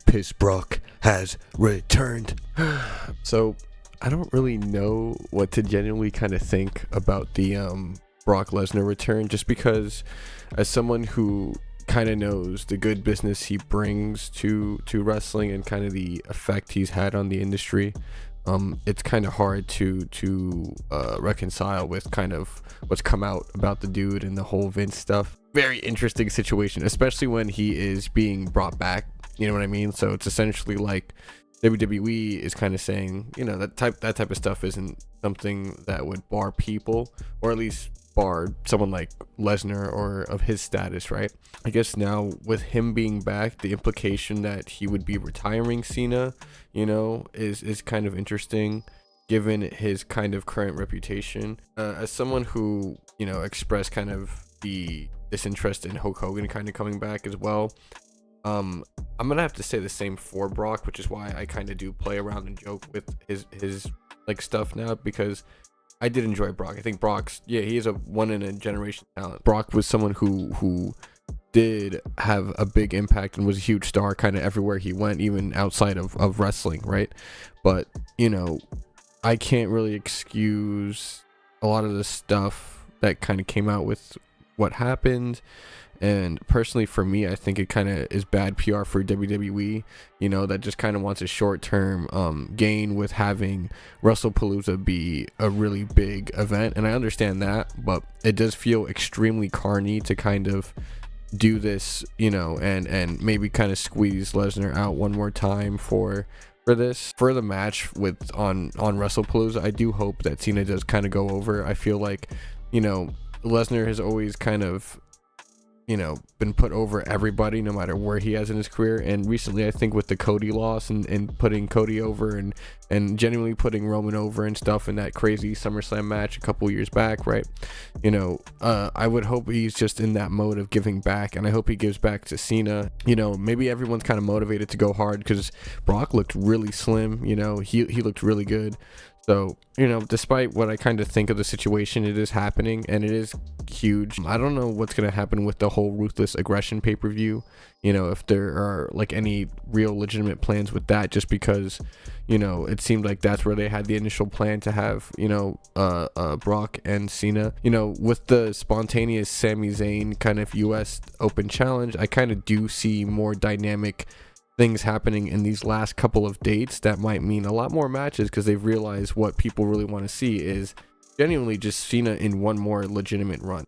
Piss Brock has returned. So I don't really know what to genuinely kind of think about the Brock Lesnar return, just because as someone who kind of knows the good business he brings to wrestling and kind of the effect he's had on the industry, it's kind of hard to reconcile with kind of what's come out about the dude and the whole Vince stuff. Very interesting situation, especially when he is being brought back. You know what I mean? So it's essentially like WWE is kind of saying, that type of stuff isn't something that would bar people, or at least bar someone like Lesnar or of his status, right? I guess now with him being back, the implication that he would be retiring Cena, is kind of interesting, given his kind of current reputation. As someone who, expressed kind of the disinterest in Hulk Hogan kind of coming back as well, I'm gonna have to say the same for Brock, which is why I kind of do play around and joke with his like stuff now, because I did enjoy Brock. I think Brock's, he is a one in a generation talent. Brock was someone who did have a big impact and was a huge star kind of everywhere he went, even outside of wrestling, right? But I can't really excuse a lot of the stuff that kind of came out with what happened. And personally, for me, I think it kind of is bad PR for WWE, that just kind of wants a short-term gain with having WrestlePalooza be a really big event. And I understand that, but it does feel extremely carny to kind of do this, and maybe kind of squeeze Lesnar out one more time for the match on WrestlePalooza. I do hope that Cena does kind of go over. I feel like, Lesnar has always kind of been put over everybody, no matter where he has in his career. And recently, I think with the Cody loss and putting Cody over and genuinely putting Roman over and stuff in that crazy SummerSlam match a couple years back, right? I would hope he's just in that mode of giving back, and I hope he gives back to Cena. Maybe everyone's kind of motivated to go hard because Brock looked really slim. He looked really good. So, despite what I kind of think of the situation, it is happening and it is huge. I don't know what's going to happen with the whole Ruthless Aggression pay-per-view, if there are like any real legitimate plans with that, just because, it seemed like that's where they had the initial plan to have, Brock and Cena. With the spontaneous Sami Zayn kind of US Open Challenge, I kind of do see more dynamic things happening in these last couple of dates that might mean a lot more matches, because they've realized what people really want to see is genuinely just Cena in one more legitimate run.